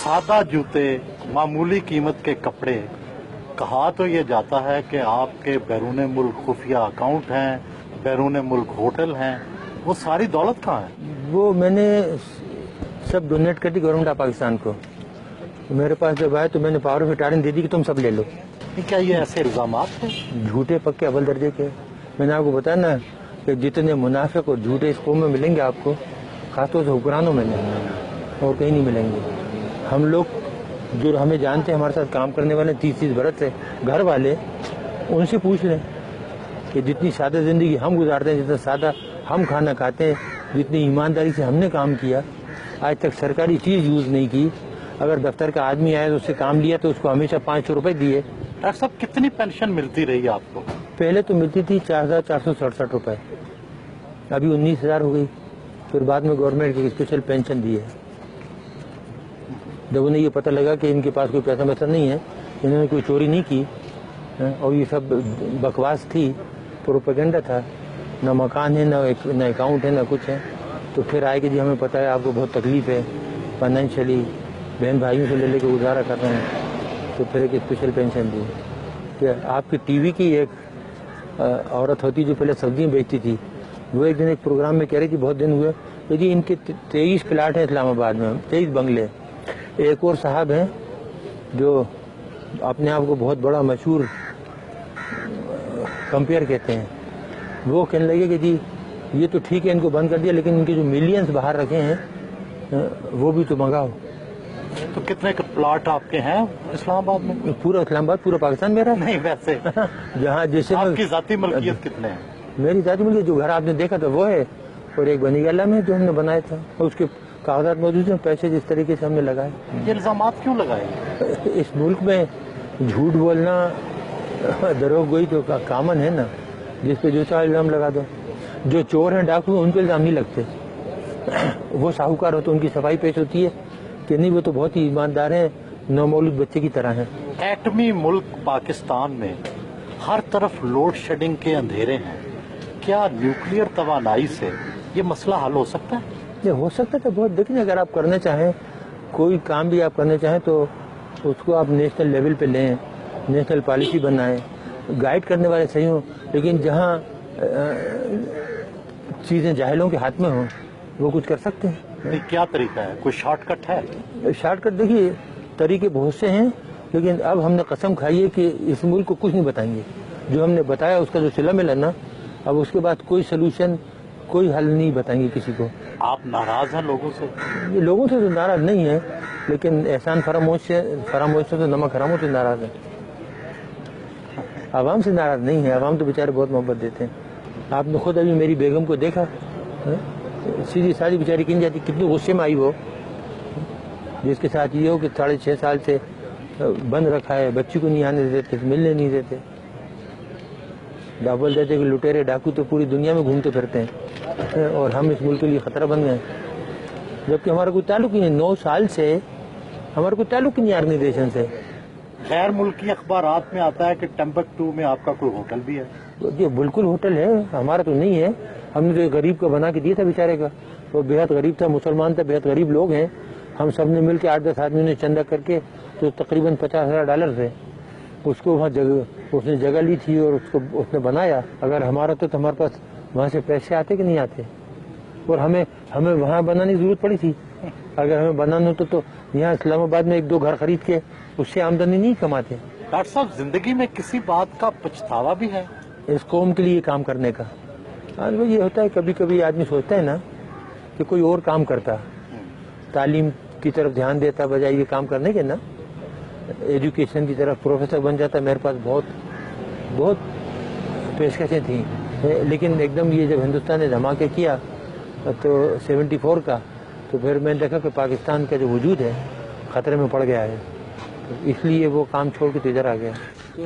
सादा जूते, मामूली कीमत के कपड़े, कहा तो ये जाता है कि आपके बैरून मुल्क खुफिया अकाउंट हैं, बैरून मुल्क होटल हैं, वो सारी दौलत कहाँ है? वो मैंने सब डोनेट कर दी गवर्नमेंट ऑफ पाकिस्तान को। मेरे पास जब आए तो मैंने पावर ऑफ अटॉर्नी दे दी कि तुम सब ले लो। क्या ये ऐसे इल्जामात हैं? झूठे पक्के अव्वल दर्जे के। मैंने आपको बताया ना कि जितने मुनाफिक और झूठे इस कौम में मिलेंगे आपको, खासतौर से हुक्मरानों में नहीं, और कहीं नहीं मिलेंगे। हम लोग जो हमें जानते हैं, हमारे साथ काम करने वाले 30-30 बरस से घर वाले, उनसे पूछ लें कि जितनी सादा जिंदगी हम गुजारते हैं, जितना सादा हम खाना खाते हैं, जितनी ईमानदारी से हमने काम किया, आज तक सरकारी चीज़ यूज़ नहीं की। अगर दफ्तर का आदमी आया तो उससे काम लिया तो उसको हमेशा 500 रुपये दिए। डॉक्टर साहब, कितनी पेंशन मिलती रही आपको? पहले तो मिलती थी 4,467 रुपये, अभी 19,000 हो गई। फिर बाद में गवर्नमेंट की स्पेशल पेंशन दी है। जब उन्हें ये पता लगा कि इनके पास कोई पैसा वैसा नहीं है, इन्होंने कोई चोरी नहीं की और ये सब बकवास थी, प्रोपेगेंडा था, ना मकान है, ना अकाउंट है, ना कुछ है, तो फिर आए कि जी हमें पता है आपको बहुत तकलीफ है फाइनेंशियली, बहन भाइयों से ले लेके गुजारा कर रहे हैं, तो फिर एक स्पेशल पेंशन दी। कि आपकी टीवी की एक औरत होती जो पहले सब्जियाँ बेचती थी, वो एक दिन एक प्रोग्राम में कह रही थी, बहुत दिन हुए, तो जी इनके 23 प्लाट हैं इस्लामाबाद में, 23 बंगले। एक और साहब हैं जो अपने आप को बहुत बड़ा मशहूर कंपेयर कहते हैं, वो कहने लगे कि जी ये तो ठीक है इनको बंद कर दिया, लेकिन इनके जो मिलियंस बाहर रखे हैं वो भी तो मंगाओ। तो कितने प्लाट आपके हैं इस्लामाबाद में? पूरा इस्लामाबाद, पूरा पाकिस्तान मेरा नहीं, वैसे जहाँ जैसे आपकी जाती मलकियत कितने हैं? मेरी जाती मलकियत जो घर आपने देखा था वो है, और एक बनीगला में जो हमने बनाया था, और उसके कागजात मौजूद हैं, पैसे जिस तरीके से हमने लगाए। ये इल्जामात क्यों लगाए? इस मुल्क में झूठ बोलना, दरोगोई तो कामन है ना, जिस पे जो चाहे इल्जाम लगा दो। जो चोर हैं, डाकू, उन पे इल्जाम नहीं लगते। वो साहूकार हो तो उनकी सफाई पेश होती है कि नहीं, वो तो बहुत ही ईमानदार हैं, नौमौलूद बच्चे की तरह हैं। एटमी मुल्क पाकिस्तान में हर तरफ लोड शेडिंग के अंधेरे हैं, क्या न्यूक्लियर तवानाई से ये मसला हल हो सकता है? ये हो सकता है बहुत। देखिए, अगर आप करना चाहें, कोई काम भी आप करना चाहें तो उसको आप नेशनल लेवल पे लें, नेशनल पॉलिसी बनाएं, गाइड करने वाले सही हों, लेकिन जहाँ चीज़ें जाहिलों के हाथ में हों वो कुछ कर सकते हैं। नहीं, क्या तरीका है? कोई शॉर्टकट है? शॉर्टकट देखिए, तरीके बहुत से हैं, लेकिन अब हमने कसम खाई है कि इस मुल्क को कुछ नहीं बताएंगे। जो हमने बताया उसका जो सिला मिला ना, अब उसके बाद कोई सलूशन, कोई हल नहीं बताएंगे किसी को। आप नाराज हैं लोगों से? ये लोगों से तो नाराज नहीं है, लेकिन एहसान फरामोश से तो नमक हरामों से नाराज है। आवाम से नाराज नहीं है, आवाम तो बेचारे बहुत मोहब्बत देते हैं। आपने खुद अभी मेरी बेगम को देखा, सीधी सादी बेचारी किन जाती, कितनी गुस्से में आई वो, जिसके साथ ये हो कि 6.5 साल से बंद रखा है, बच्ची को नहीं आने देते, मिलने नहीं देते। बोल देते कि लुटेरे डाकू तो पूरी दुनिया में घूमते फिरते हैं और हम इस मुल्क के लिए खतरा बन गए, जबकि हमारा कोई ताल्लुक ही नहीं। 9 साल से हमारा कोई ताल्लुक ही नहीं ऑर्गेनाइजेशन से। गैर मुल्की अखबारात में आता है कि टम्बकटू में आपका कोई होटल भी है। ये बिल्कुल होटल है, हमारा तो नहीं है। हमने तो गरीब को बना के दिया था बेचारे का, वो बेहद गरीब था, मुसलमान था, बेहद गरीब लोग हैं। हम सब ने मिल के 8-10 आदमियों ने चंदा करके, तो तकरीबन $50,000 थे, उसको वहाँ उसने जगह ली थी और उसको उसने बनाया। अगर हमारा तो हमारे पास वहाँ से पैसे आते कि नहीं आते, और हमें वहाँ बनाने की जरूरत पड़ी थी। अगर हमें बनाना होता तो यहाँ इस्लामाबाद में 1-2 घर खरीद के उससे आमदनी नहीं कमाते। डॉक्टर साहब, जिंदगी में किसी बात का पछतावा भी है? इस कौम के लिए काम करने का। वो ये होता है, कभी कभी आदमी सोचता है ना कि कोई और काम करता, तालीम की तरफ ध्यान देता बजाय ये काम करने के ना, एजुकेशन की तरफ प्रोफेसर बन जाता। मेरे पास बहुत पेशकशें थी, लेकिन एकदम ये जब हिंदुस्तान ने धमाके किया तो 74 का, तो फिर मैंने देखा कि पाकिस्तान का जो वजूद है खतरे में पड़ गया है, तो इसलिए वो काम छोड़ के तो इधर आ गया।